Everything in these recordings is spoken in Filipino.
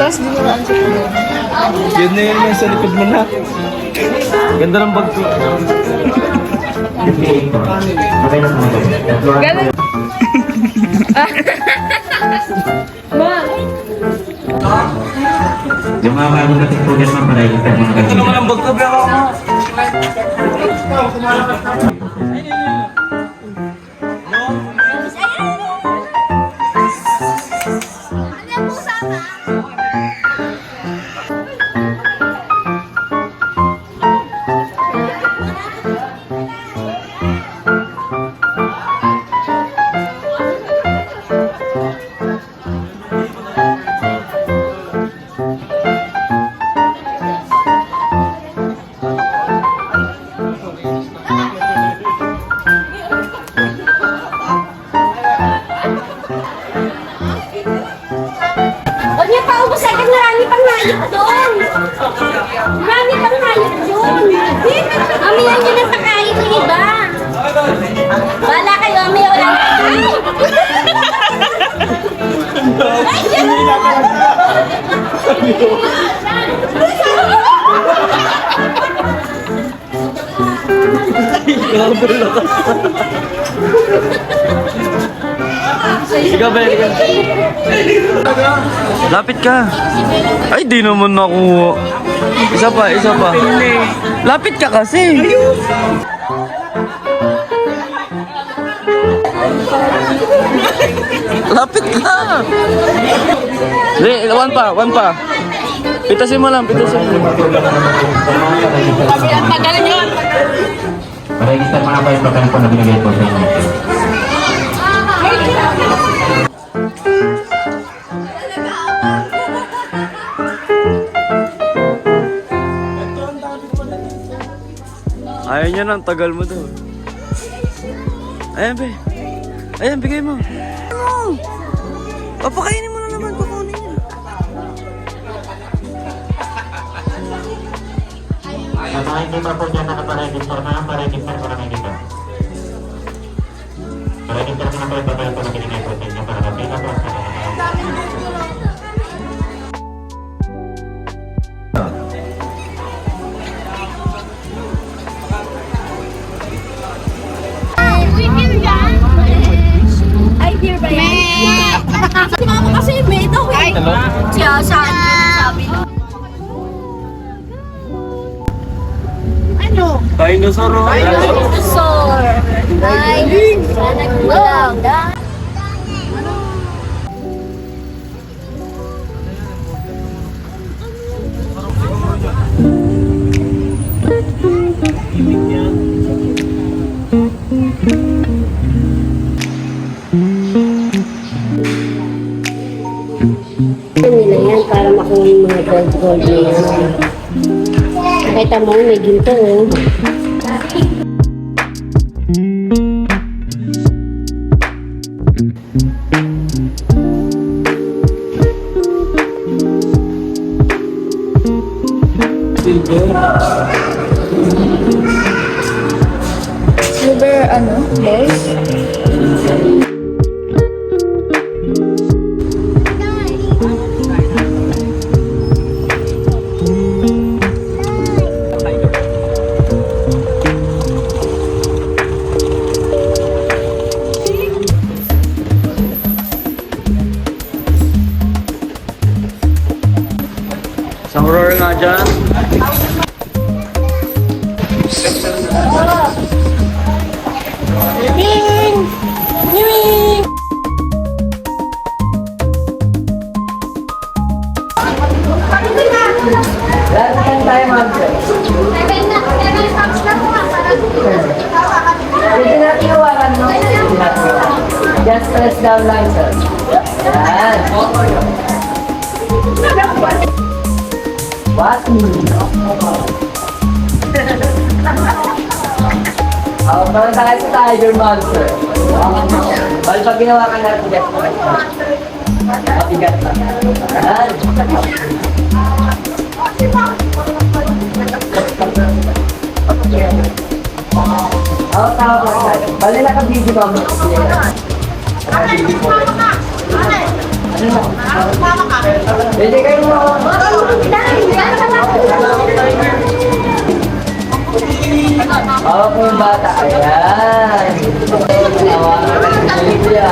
Tapos dinuraan siya po. Yun na yun yung sa likod mo na. Ganda ng bag ko. Ganun. Ma! Yung mga bago natin progress na pala yung mga Ito naman ang bag ko, bro. Huwag niya pa ubos agad, marami pang hayop doon. Marami pang hayop doon. Amihan niyo na sa kain ng iba. Wala kayo, amihan wala. Ay! Ikaw ba? Lapit ka. Ay, di naman nakuha. Isa pa, isa pa. Lapit ka kasi. Lapit ka. One pa, one pa. Pitasin mo lang, pitasin mo. Magaling yun. register mga kayo pagkaan po na binigay po sa inyo. Ayaw niya nang tagal mo daw. Ayan, be. Ayan, bigay mo. Ano? Papakainin mo na naman, kukunin niya. Sa mga hindi pa po dyan nakaparegister na, paregister ko na kayo dito. Paregister ko na kayo pagkaan po na binigay po sa inyo para kapila po sa Ay, dear ba yan? Si mama kasi may daw eh. Siya, sabi. Ano? Dinosaur. Dinosaur. Ay, nagulaw. Nila yan para makuha yung mga gold na yan. Nakita mo, may ginto oh. Silver, ano? Balls? Isang roar nga dyan. Ning! Ning! Lahat Just press down lang, sir. Yan. What? Parang tayo sa Tiger Monster. Bali pag ginawa ka na, just press down. Mabigat na. Yan. Tama ka. Bali naka-video ba mo? Pwede kayo mo. Hawak mo yung bata. Ayan. Hawakan mo yung siya.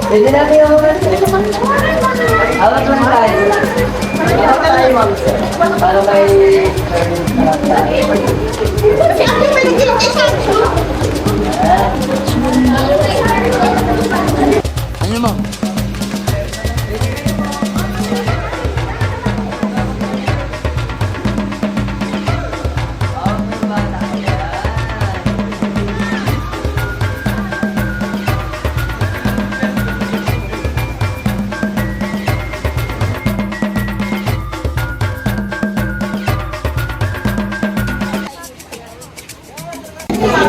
Pwede natin yung hawak lang tayo. Hawak tayo, ma'am. Para may Ano mo?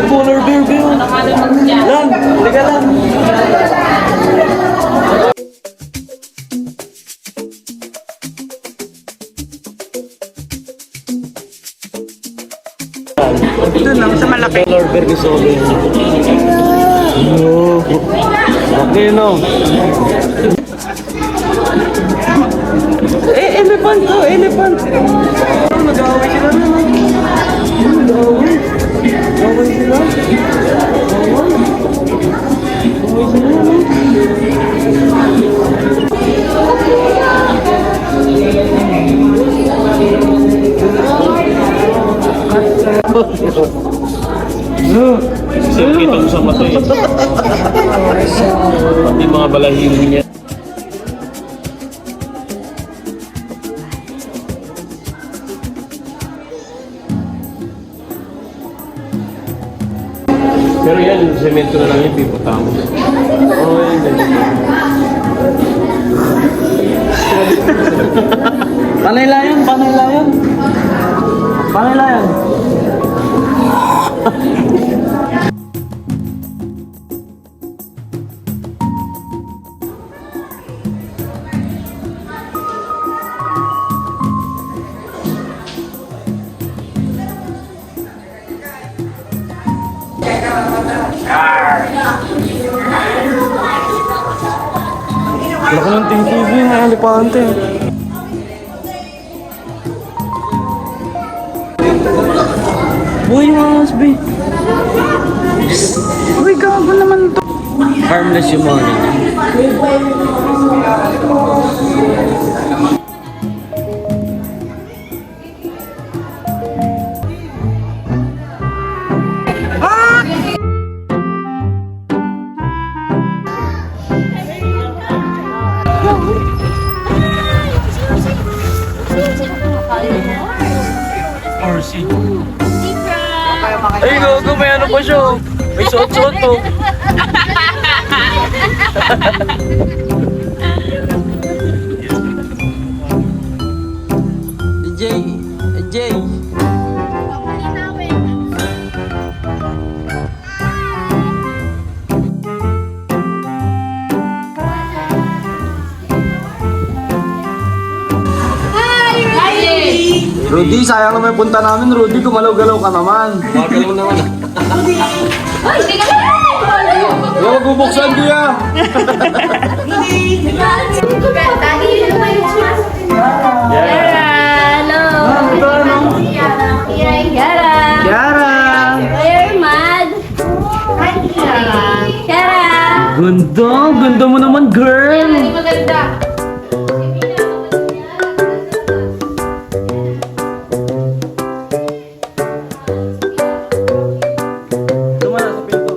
Polar bear, bear. Lang, liga lang. Doon lang, sa malaki. Polar bear gusto ko yun. Oh. Okay, no? Elephant to, elephant. Nag-away sila naman. Nag-away. Nag-away sila. Nag-away sila naman. Sikit ako sa mata eh. Pati mga balahibo niya. Pero yan, semento na lang yung piputang. Oo, yun, ganyan. Panay layan, panay layan. Panay layan. Laki ng TV na elepante. Uy, mas be. Uy, gago naman to. Harmless yung mga ganyan. Ay, gogo, may ano pa siya. May suot-suot po. DJ. Rudy, sayang naman yung punta namin. Rudy, gumalaw-galaw ka naman. Magalaw naman ah. Huwag bubuksan, kuya. Hello! Yara! Yara! Where mad? Yara! Ganda mo naman, girl. Maganda. Tumala sa pinto.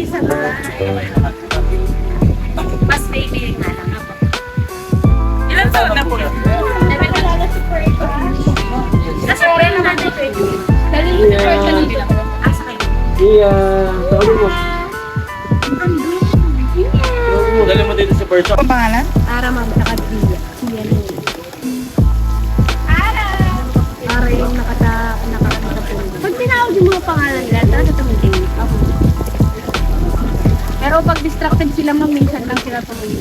isa na. Mas baby nga lang ako. Ilan taon na po? Nasa friend natin. Dali yung support ka nila. Asa kayo? Tawagin mo. Dali mo dito sa person. Ang pangalan? Ara ma'am, nakadriya. Ara yung nakakita po. Pag tinawag yung mga pangalan nila, talaga tumingin. Pero pag distracted sila ma'am, minsan lang sila tumingin.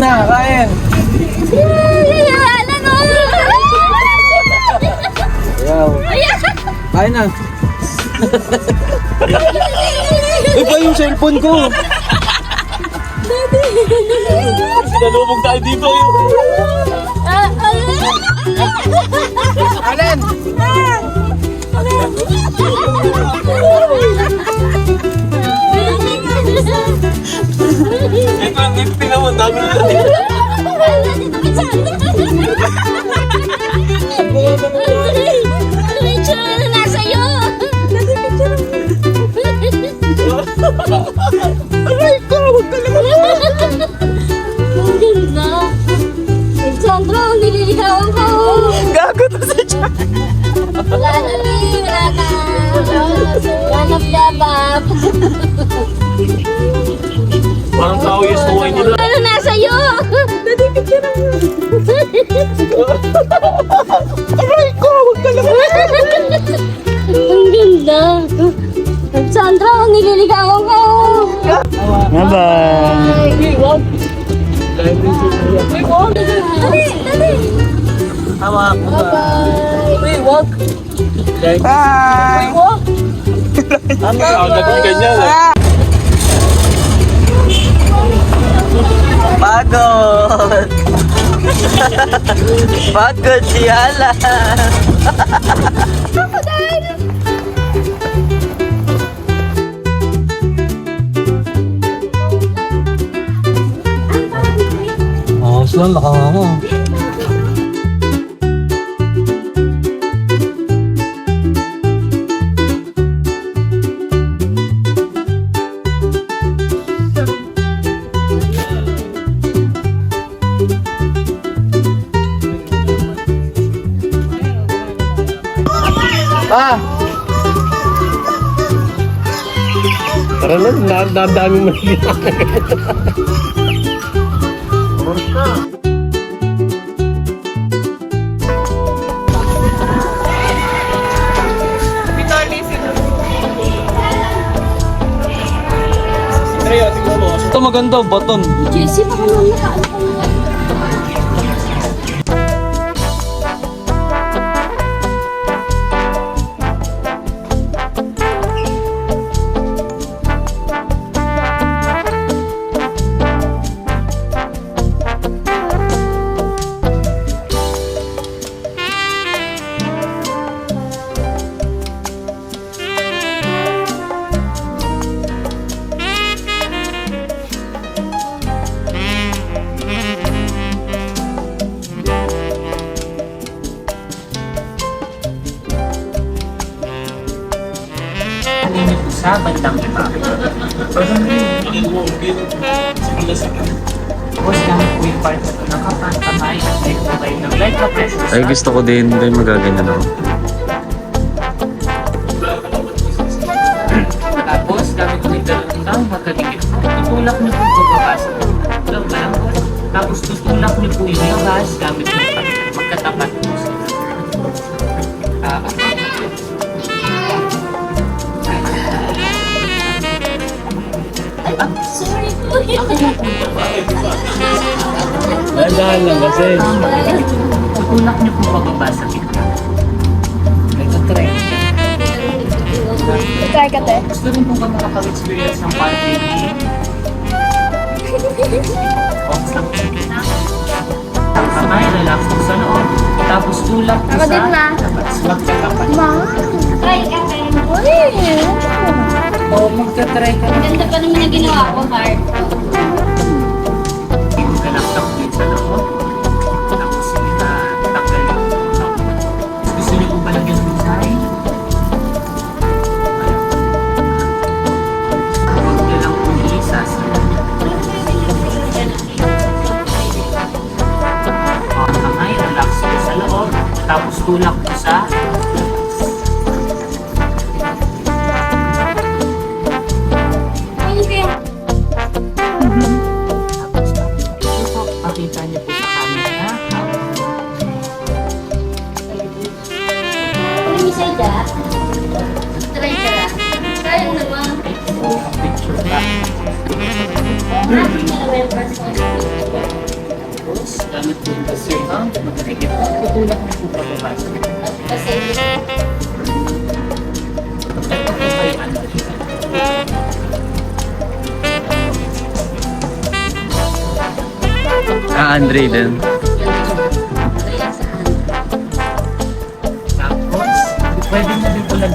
Na, kain. Kain na. Iba yung cellphone ko. Sinalubog tayo dito. Alin? Ito ang gift naman. Dami na. Sandra, nililigawan ko. Gago to sa chat. Wala na rin, wala ka. Hanap dabab. Parang tao yung suway nila. Ano nasa iyo? Dati picture mo. Aray ko, huwag ka lang. Ang ganda. Sandra, nililigawan ko. Bye-bye. Dali, dali. Hawak mo ba? Bye. Ganyan. Pagod! Pagod si Alan! Ayos lang, nakanganga. Tara na, nadami mo na. Ito maganda, baton. Jessie, baka mamaya. Sa bandang iba. Tapos namin po yung part na ito nakapantamay at may provide ng light na pressure Ay, gusto ko din magaganyan ako. Tapos, gamit po yung dalawang daw, matadikit po. Tutulak niyo po bababa sa tulog lang. Tapos, tutulak niyo po yung labas, gamit po magkatapat po sila. Sorry po. Dahan lang kasi. Tutulak niyo po bababa sa gitna. Ito, try. Try ka, te. Gusto rin po ba makapag-experience ng parking? Ox lang po sa gitna. Kamay, relax po sa loob. Tapos tulak po Ako sa din, ma. labas. Magkatapat. Try ka, te. O, magka-try ka. Ganda pa naman na ginawa ko, heart. sa loob. Tapos tanggal yung gusto niyo po ba lagyan ng design? Huwag niyo lang po iisa sa kamay, relax po sa loob. Tapos tulak po sa pakita niyo po sa camera. Lumisay ka? Try ka lang. Try naman. Picture lang. Tapos, gamit po yung kasi magkakikip. Tutulak niyo po pababa. Kasi, Ito po ay ano. Andre din. Tapos, pwede na din po lang.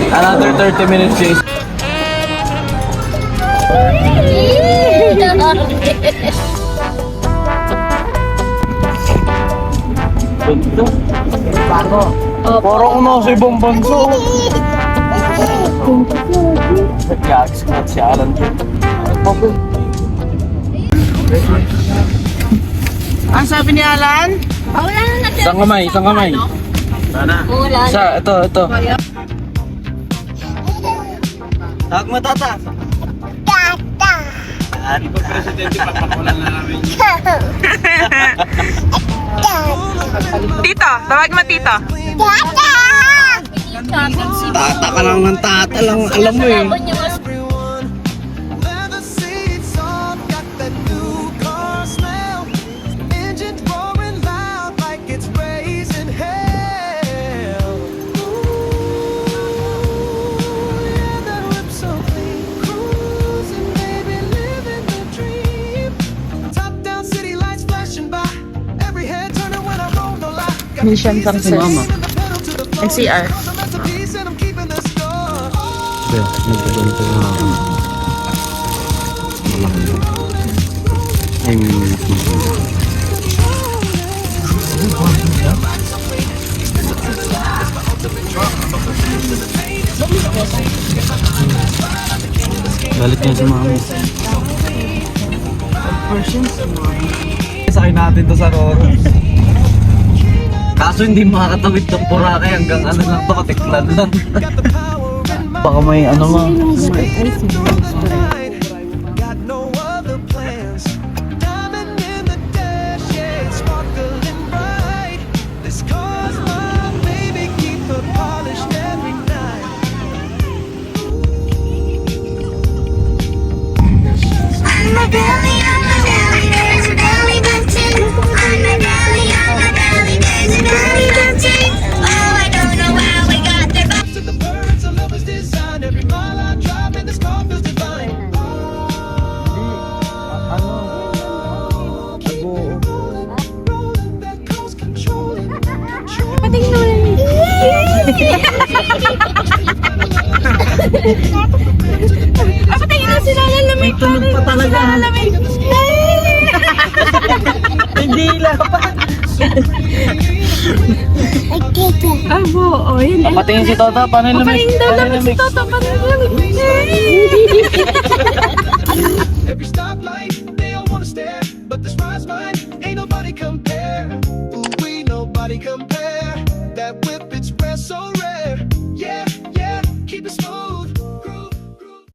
Another 30 minutes, Chase. Parang ako sa ibang bansa. Yags ko si Alan. Ang sabi ni Alan? wala na natin. Isang kamay, isang kamay. Wala na. Isa, ito. Tawag mo, tata. Tito, tawag mo tito. Tata ka lang ng tata lang, alam mo eh. Leather seats on, got that new car smell. Engine roaring loud like it's raising hell. Ooh, yeah, that whip so clean. Cruising, baby, living the dream. Top down city lights flashing by. Every head turning when I roll, no lie. Got the Mission keys in the success. pedal to the floor. NCR. Some masterpiece and I'm keeping the score. Nagkaganito na ako. I mean, galit niya si mami. Sakay natin to sa Roro. Kaso hindi makakatawid ng Boracay hanggang ano lang to, Katiklan lang. Baka may ano ma. Got no other plans. Diamond in the dash, yeah, it's sparkling bright. This car's mine, baby, keep her polished every night. On my belly, there's a belly button. On my belly, there's a belly button. Oh, I don't know how we got there, but To the birds, I love his design. Every mile I drive in this car feels divine. Rolling that cruise controlling. Patay na sila lalamig. Tunog pa talaga. Hindi lang pa. Abo, oh, yun. Patingin si Tota, paano yung lamig? Papaling daw naman si Toto. Paano lamig? Every stoplight, they all wanna stare, but this ride's mine. Ain't nobody compare. Ooh, we nobody compare. That whip, it's rare, so